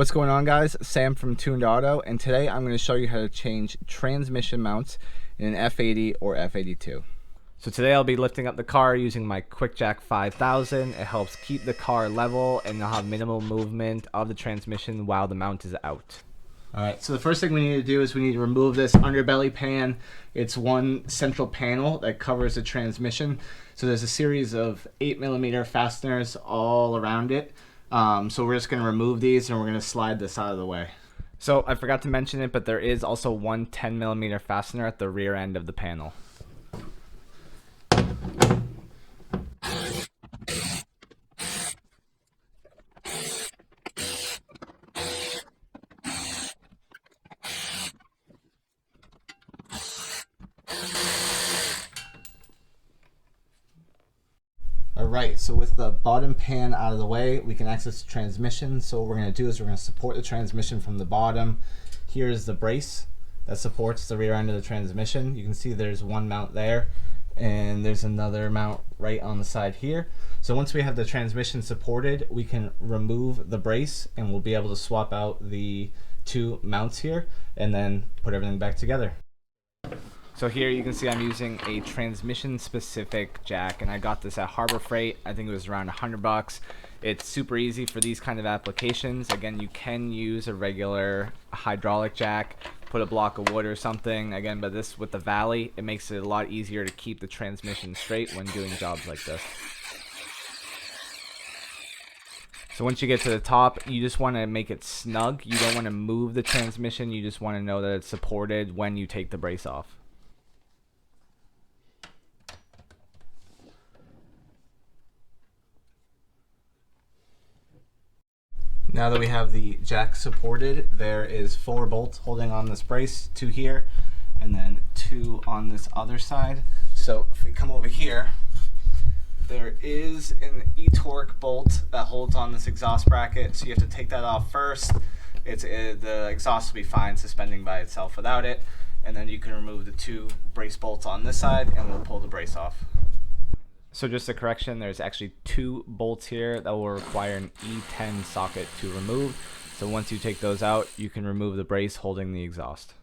What's going on, guys? Sam from Tuned Auto, and today I'm going to show you how to change transmission mounts in an F80 or F82. So today I'll be lifting up the car using my QuickJack 5000. It helps keep the car level and you'll have minimal movement of the transmission while the mount is out. Alright, so the first thing we need to do is we need to remove this underbelly pan. It's one central panel that covers the transmission. So there's a series of 8mm fasteners all around it. So we're just going to remove these and we're going to slide this out of the way. So I forgot to mention it, but there is also one 10mm fastener at the rear end of the panel. Alright, so with the bottom pan out of the way, we can access the transmission. So what we're going to do is we're going to support the transmission from the bottom. Here's the brace that supports the rear end of the transmission. You can see there's one mount there, and there's another mount right on the side here. So once we have the transmission supported, we can remove the brace, and we'll be able to swap out the two mounts here, and then put everything back together. So here you can see I'm using a transmission specific jack, and I got this at Harbor Freight. I think it was around $100. It's super easy for these kind of applications. Again, you can use a regular hydraulic jack, put a block of wood or something. Again, but this with the valley, it makes it a lot easier to keep the transmission straight when doing jobs like this. So once you get to the top, you just want to make it snug. You don't want to move the transmission. You just want to know that it's supported when you take the brace off. Now that we have the jack supported, there is 4 bolts holding on this brace, 2 here, and then 2 on this other side. So if we come over here, there is an e-torque bolt that holds on this exhaust bracket, so you have to take that off first. The exhaust will be fine suspending by itself without it, and then you can remove the 2 brace bolts on this side and we'll pull the brace off. So just a correction, there's actually 2 bolts here that will require an E10 socket to remove. So once you take those out, you can remove the brace holding the exhaust.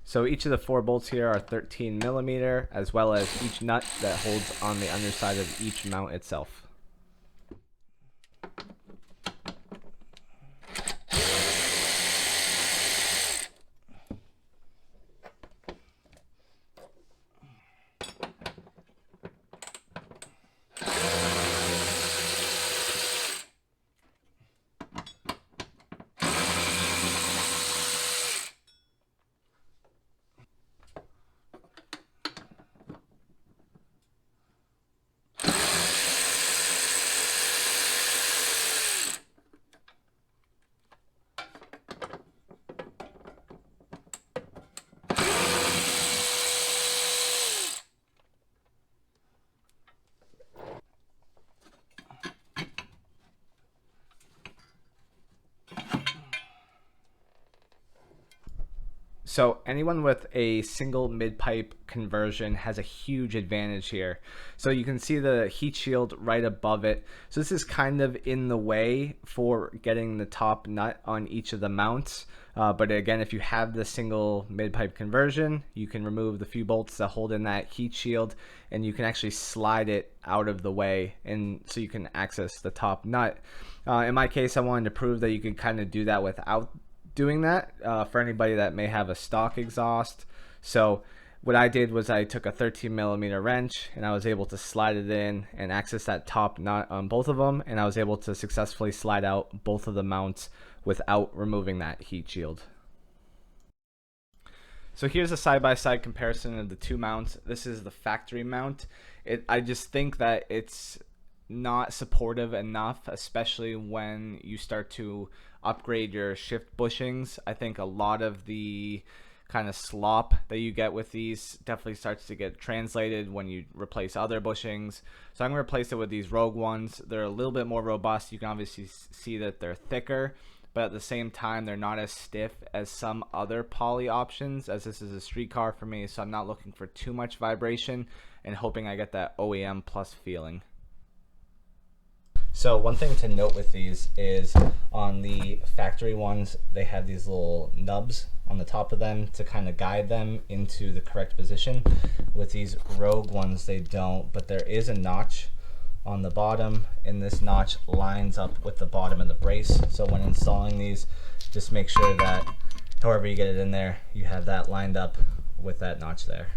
So each of the 4 bolts here are 13mm, as well as each nut that holds on the underside of each mount itself. So anyone with a single mid-pipe conversion has a huge advantage here. So you can see the heat shield right above it. So this is kind of in the way for getting the top nut on each of the mounts. But again, if you have the single mid-pipe conversion, you can remove the few bolts that hold in that heat shield, and you can actually slide it out of the way, and so you can access the top nut. In my case, I wanted to prove that you can kind of do that without doing that for anybody that may have a stock exhaust. So what I did was I took a 13mm wrench and I was able to slide it in and access that top nut on both of them, and I was able to successfully slide out both of the mounts without removing that heat shield. So here's a side-by-side comparison of the 2 mounts. This is the factory mount. I just think that it's not supportive enough, especially when you start to upgrade your shift bushings. I think a lot of the kind of slop that you get with these definitely starts to get translated when you replace other bushings. So I'm going to replace it with these Rogue ones. They're a little bit more robust. You can obviously see that they're thicker, but at the same time they're not as stiff as some other poly options, as this is a street car for me, so I'm not looking for too much vibration and hoping I get that OEM plus feeling. So one thing to note with these is on the factory ones, they have these little nubs on the top of them to kind of guide them into the correct position. With these Rogue ones, they don't, but there is a notch on the bottom, and this notch lines up with the bottom of the brace. So when installing these, just make sure that however you get it in there, you have that lined up with that notch there.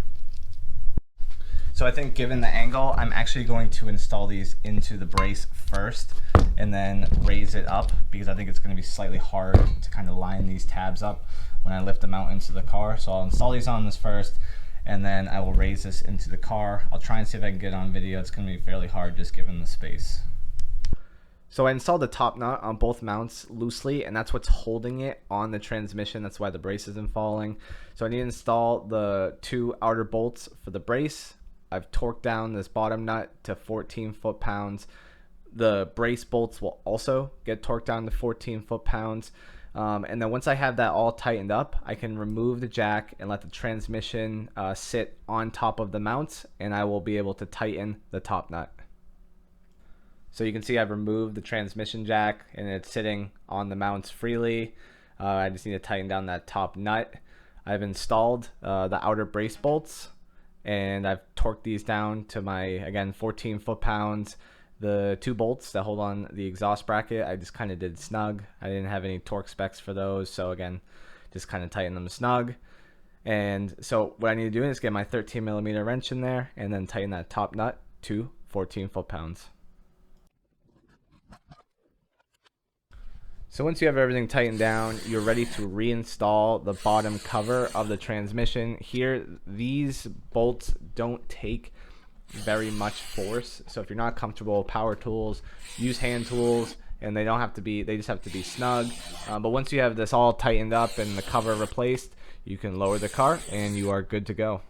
So I think given the angle, I'm actually going to install these into the brace first and then raise it up, because I think it's going to be slightly hard to kind of line these tabs up when I lift them out into the car. So I'll install these on this first, and then I will raise this into the car. I'll try and see if I can get it on video. It's going to be fairly hard just given the space. So I installed the top nut on both mounts loosely, and that's what's holding it on the transmission. That's why the brace isn't falling. So I need to install the 2 outer bolts for the brace. I've torqued down this bottom nut to 14 foot-pounds. The brace bolts will also get torqued down to 14 foot-pounds. And then once I have that all tightened up, I can remove the jack and let the transmission sit on top of the mounts, and I will be able to tighten the top nut. So you can see I've removed the transmission jack and it's sitting on the mounts freely. I just need to tighten down that top nut. I've installed the outer brace bolts, and I've torqued these down to my, again, 14 foot-pounds. The 2 bolts that hold on the exhaust bracket, I just kind of did snug. I didn't have any torque specs for those, so again, just kind of tighten them snug. And so what I need to do is get my 13mm wrench in there and then tighten that top nut to 14 foot-pounds. So once you have everything tightened down, you're ready to reinstall the bottom cover of the transmission. Here, these bolts don't take very much force, so if you're not comfortable with power tools, use hand tools, and they just have to be snug. But once you have this all tightened up and the cover replaced, you can lower the car and you are good to go.